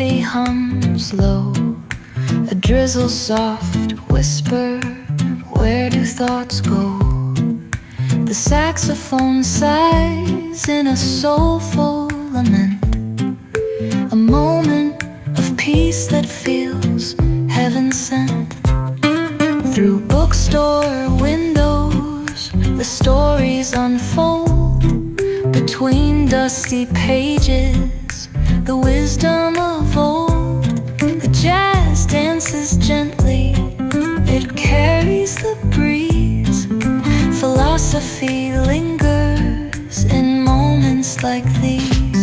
coffee hums low, a drizzle soft whisper, where do thoughts go? The saxophone sighs in a soulful lament, a moment of peace that feels heaven sent. Through bookstore windows, the stories unfold. Between dusty pages, the wisdom of old. The jazz dances gently, it carries the breeze. Philosophy lingers in moments like these.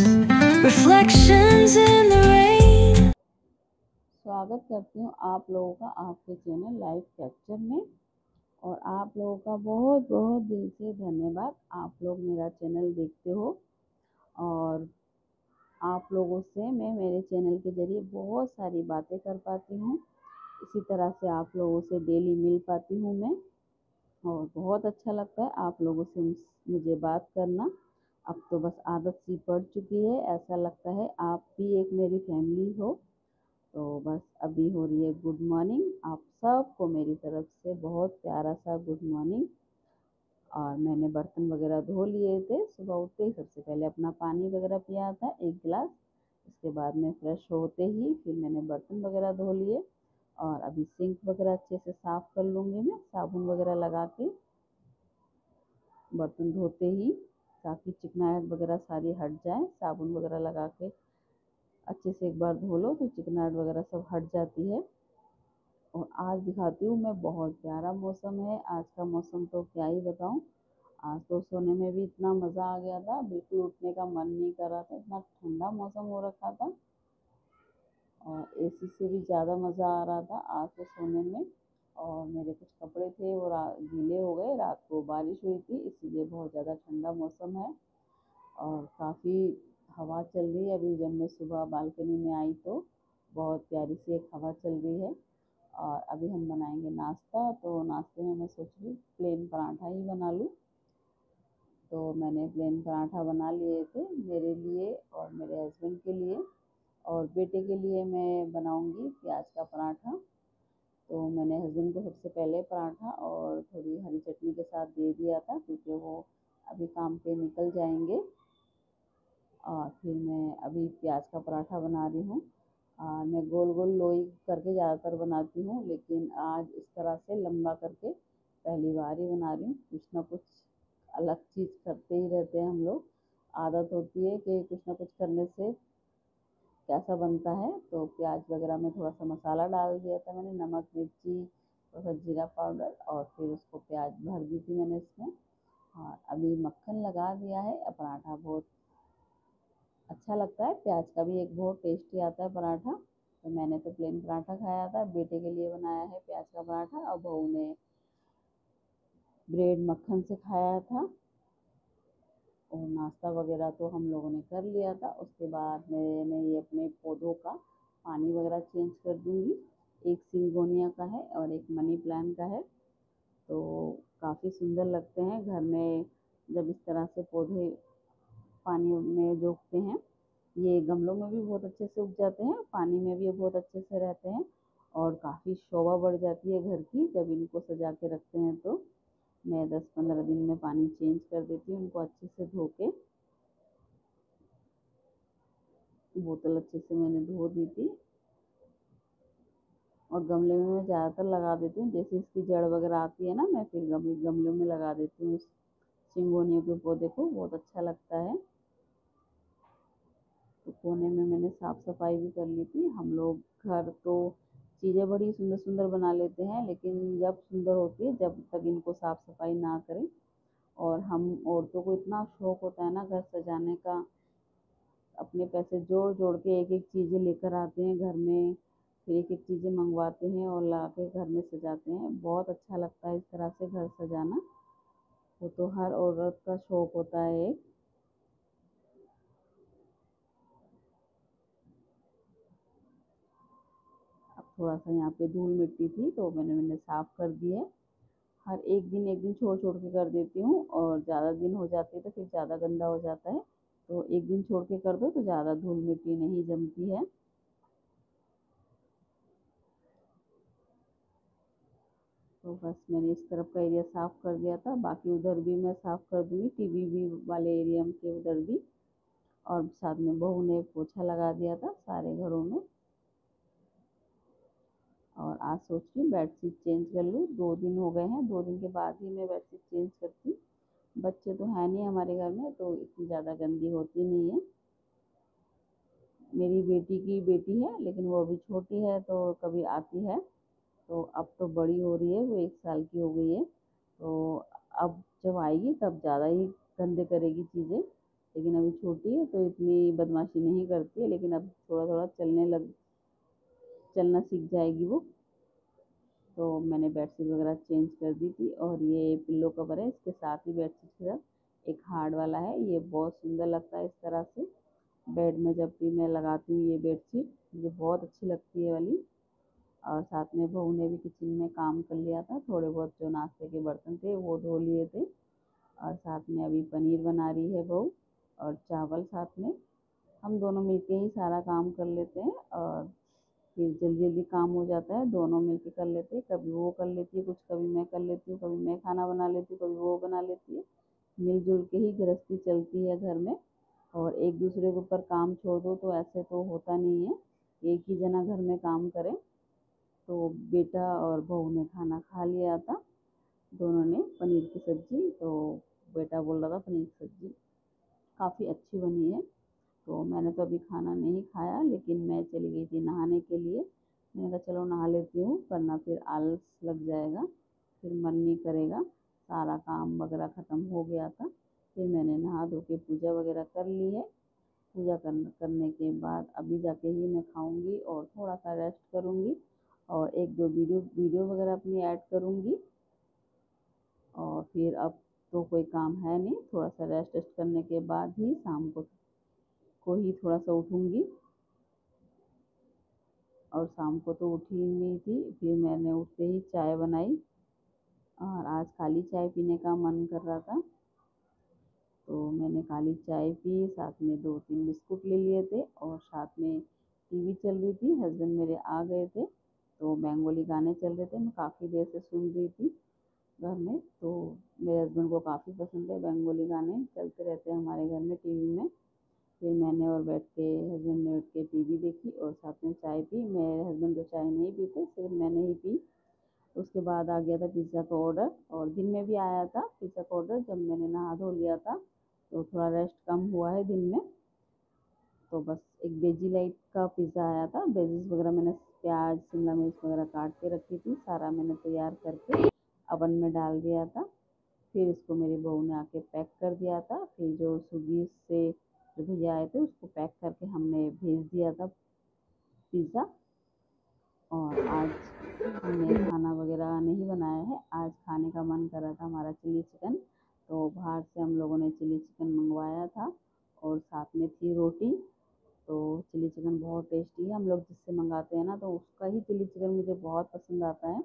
Reflections in the rain. स्वागत करती हूँ आप लोगों का आपके channel life capture में। और आप लोगों का बहुत बहुत दिल से धन्यवाद। आप लोग मेरा चैनल देखते हो और आप लोगों से मैं मेरे चैनल के ज़रिए बहुत सारी बातें कर पाती हूँ। इसी तरह से आप लोगों से डेली मिल पाती हूँ मैं, और बहुत अच्छा लगता है आप लोगों से मुझे बात करना। अब तो बस आदत सी पड़ चुकी है, ऐसा लगता है आप भी एक मेरी फैमिली हो। तो बस अभी हो रही है गुड मॉर्निंग। आप सबको मेरी तरफ से बहुत प्यारा सा गुड मॉर्निंग। और मैंने बर्तन वगैरह धो लिए थे। सुबह उठते ही सबसे पहले अपना पानी वगैरह पिया था 1 गिलास। इसके बाद में फ्रेश होते ही फिर मैंने बर्तन वगैरह धो लिए, और अभी सिंक वगैरह अच्छे से साफ़ कर लूँगी मैं साबुन वगैरह लगा के बर्तन धोते ही, ताकि चिकनाहट वगैरह सारी हट जाए। साबुन वगैरह लगा के अच्छे से एक बार धो लो तो चिकनाहट वगैरह सब हट जाती है। और आज दिखाती हूँ मैं, बहुत प्यारा मौसम है आज का। मौसम तो क्या ही बताऊँ। आज तो सोने में भी इतना मज़ा आ गया था, बिल्कुल उठने का मन नहीं कर रहा था, इतना ठंडा मौसम हो रखा था। और एसी से भी ज़्यादा मज़ा आ रहा था आज तो सोने में। और मेरे कुछ कपड़े थे वो गीले हो गए, रात को बारिश हुई थी, इसीलिए बहुत ज़्यादा ठंडा मौसम है। और काफ़ी हवा चल रही है। अभी जब मैं सुबह बालकनी में आई तो बहुत प्यारी सी एक हवा चल रही है। और अभी हम बनाएंगे नाश्ता। तो नाश्ते में मैं सोच रही प्लेन पराठा ही बना लूँ। तो मैंने प्लेन पराठा बना लिए थे मेरे लिए और मेरे हस्बैंड के लिए, और बेटे के लिए मैं बनाऊंगी प्याज का पराठा। तो मैंने हस्बैंड को सबसे पहले पराठा और थोड़ी हरी चटनी के साथ दे दिया था, क्योंकि वो अभी काम पे निकल जाएंगे। और फिर मैं अभी प्याज का पराठा बना रही हूँ। मैं गोल गोल लोई करके ज़्यादातर बनाती हूँ, लेकिन आज इस तरह से लंबा करके पहली बार ही बना रही हूँ। कुछ ना कुछ अलग चीज़ करते ही रहते हैं हम लोग। आदत होती है कि कुछ ना कुछ करने से कैसा बनता है। तो प्याज वगैरह में थोड़ा सा मसाला डाल दिया था मैंने, नमक मिर्ची थोड़ा सा जीरा पाउडर, और फिर उसको प्याज भर दी थी मैंने इसमें। हाँ, अभी मक्खन लगा दिया है। पराठा बहुत अच्छा लगता है, प्याज का भी एक बहुत टेस्टी आता है पराठा। तो मैंने तो प्लेन पराठा खाया था, बेटे के लिए बनाया है प्याज का पराठा, और बहू ने ब्रेड मक्खन से खाया था। और नाश्ता वगैरह तो हम लोगों ने कर लिया था। उसके बाद मैंने ये अपने पौधों का पानी वगैरह चेंज कर दूँगी। एक सिंगोनिया का है और एक मनी प्लांट का है। तो काफ़ी सुंदर लगते हैं घर में जब इस तरह से पौधे पानी में जो उगते हैं। ये गमलों में भी बहुत अच्छे से उग जाते हैं, पानी में भी ये बहुत अच्छे से रहते हैं, और काफ़ी शोभा बढ़ जाती है घर की जब इनको सजा के रखते हैं। तो मैं 10-15 दिन में पानी चेंज कर देती हूँ उनको अच्छे से धो के। बोतल अच्छे से मैंने धो दी थी, और गमले में मैं ज़्यादातर लगा देती हूँ। जैसे इसकी जड़ वगैरह आती है ना, मैं फिर गमलों में लगा देती हूँ। सिंगोनिया के पौधे को बहुत अच्छा लगता है। तो कोने में मैंने साफ़ सफाई भी कर ली थी। हम लोग घर तो चीज़ें बड़ी सुंदर सुंदर बना लेते हैं, लेकिन जब सुंदर होती है जब तक इनको साफ़ सफाई ना करें। और हम औरतों को इतना शौक होता है ना घर सजाने का, अपने पैसे जोड़ जोड़ के एक एक चीज़ें लेकर आते हैं घर में, फिर एक एक चीज़ें मंगवाते हैं और ला के घर में सजाते हैं। बहुत अच्छा लगता है इस तरह से घर सजाना। वो तो हर औरत का शौक होता है एक। अब थोड़ा सा यहाँ पे धूल मिट्टी थी तो मैंने साफ़ कर दी है। हर एक दिन छोड़ छोड़ के कर देती हूँ, और ज़्यादा दिन हो जाती है तो फिर ज़्यादा गंदा हो जाता है। तो एक दिन छोड़ के कर दो तो ज़्यादा धूल मिट्टी नहीं जमती है। तो बस मैंने इस तरफ का एरिया साफ़ कर दिया था, बाकी उधर भी मैं साफ़ कर दूँगी, टीवी भी वाले एरिया के उधर भी। और साथ में बहू ने पोछा लगा दिया था सारे घरों में। और आज सोच रही हूँ बेडशीट चेंज कर लूँ, 2 दिन हो गए हैं, 2 दिन के बाद ही मैं बेडशीट चेंज करती। बच्चे तो हैं नहीं हमारे घर में, तो इतनी ज़्यादा गंदी होती नहीं है। मेरी बेटी की बेटी है, लेकिन वो अभी छोटी है, तो कभी आती है। तो अब तो बड़ी हो रही है, वो 1 साल की हो गई है, तो अब जब आएगी तब ज़्यादा ही गंदे करेगी चीज़ें। लेकिन अभी छोटी है तो इतनी बदमाशी नहीं करती है, लेकिन अब थोड़ा-थोड़ा चलना सीख जाएगी वो। तो मैंने बेडशीट वगैरह चेंज कर दी थी। और ये पिल्लो कवर है, इसके साथ ही बेडशीट के साथ एक हार्ड वाला है, ये बहुत सुंदर लगता है इस तरह से। बेड में जब भी मैं लगाती हूँ ये बेडशीट, मुझे बहुत अच्छी लगती है वाली। और साथ में बहू ने भी किचन में काम कर लिया था, थोड़े बहुत जो नाश्ते के बर्तन थे वो धो लिए थे। और साथ में अभी पनीर बना रही है बहू, और चावल साथ में। हम दोनों मिलके ही सारा काम कर लेते हैं, और फिर जल्दी जल्दी काम हो जाता है, दोनों मिलके कर लेते हैं। कभी वो कर लेती है कुछ, कभी मैं कर लेती हूँ, कभी मैं खाना बना लेती हूँ, कभी वो बना लेती है। मिलजुल के ही गृहस्थी चलती है घर में। और एक दूसरे के ऊपर काम छोड़ दो तो ऐसे तो होता नहीं है, एक ही जना घर में काम करे। तो बेटा और बहू ने खाना खा लिया था, दोनों ने पनीर की सब्ज़ी। तो बेटा बोल रहा था पनीर की सब्ज़ी काफ़ी अच्छी बनी है। तो मैंने तो अभी खाना नहीं खाया, लेकिन मैं चली गई थी नहाने के लिए। मैंने कहा चलो नहा लेती हूँ, वरना फिर आलस लग जाएगा, फिर मन नहीं करेगा। सारा काम वगैरह ख़त्म हो गया था, फिर मैंने नहा धो के पूजा वगैरह कर ली है। पूजा करने के बाद अभी जाके ही मैं खाऊंगी और थोड़ा सा रेस्ट करूंगी, और 1-2 वीडियो वगैरह अपनी ऐड करूंगी। और फिर अब तो कोई काम है नहीं, थोड़ा सा रेस्ट करने के बाद ही शाम को ही थोड़ा सा उठूंगी। और शाम को तो उठी नहीं थी, फिर मैंने उठते ही चाय बनाई। और आज खाली चाय पीने का मन कर रहा था, तो मैंने काली चाय पी, साथ में 2-3 बिस्कुट ले लिए थे, और साथ में टीवी चल रही थी। हस्बैंड मेरे आ गए थे, तो बंगाली गाने चल रहे थे, मैं काफ़ी देर से सुन रही थी घर में। तो मेरे हस्बैंड को काफ़ी पसंद है, बंगाली गाने चलते रहते हैं हमारे घर में टीवी में। फिर मैंने और बैठ के हस्बैंड ने बैठ के टीवी देखी और साथ में चाय पी। मेरे हस्बैंड तो चाय नहीं पीते, सिर्फ मैंने ही पी। उसके बाद आ गया था पिज़्ज़ा का ऑर्डर, और दिन में भी आया था पिज़्ज़ा का ऑर्डर, जब मैंने नहा धो लिया था। तो थोड़ा रेस्ट कम हुआ है दिन में। तो बस एक वेजी लाइट का पिज़्ज़ा आया था, वेजीज वगैरह मैंने प्याज शिमला मिर्च वगैरह काट के रखी थी, सारा मैंने तैयार करके अवन में डाल दिया था। फिर इसको मेरी बहू ने आके पैक कर दिया था। फिर जो स्विगी से जो भैया आए थे उसको पैक करके हमने भेज दिया था पिज़्ज़ा। और आज हमने खाना वगैरह नहीं बनाया है, आज खाने का मन कर रहा था हमारा चिली चिकन, तो बाहर से हम लोगों ने चिली चिकन मंगवाया था, और साथ में थी रोटी। तो चिली चिकन बहुत टेस्टी है, हम लोग जिससे मंगाते हैं ना, तो उसका ही चिली चिकन मुझे बहुत पसंद आता है।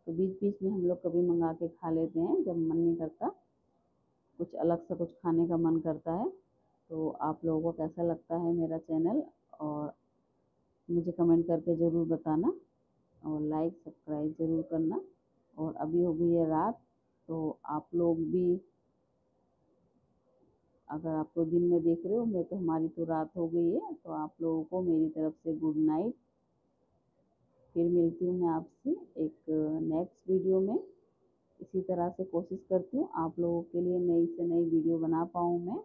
तो बीच बीच में हम लोग कभी मंगा के खा लेते हैं, जब मन नहीं करता, कुछ अलग सा कुछ खाने का मन करता है। तो आप लोगों को कैसा लगता है मेरा चैनल, और मुझे कमेंट करके ज़रूर बताना, और लाइक सब्सक्राइब ज़रूर करना। और अभी हो गई है रात, तो आप लोग भी, अगर आप लोग दिन में देख रहे हो, मैं तो हमारी तो रात हो गई है, तो आप लोगों को मेरी तरफ से गुड नाइट। फिर मिलती हूँ मैं आपसे एक नेक्स्ट वीडियो में। इसी तरह से कोशिश करती हूँ आप लोगों के लिए नई से नई वीडियो बना पाऊँ मैं।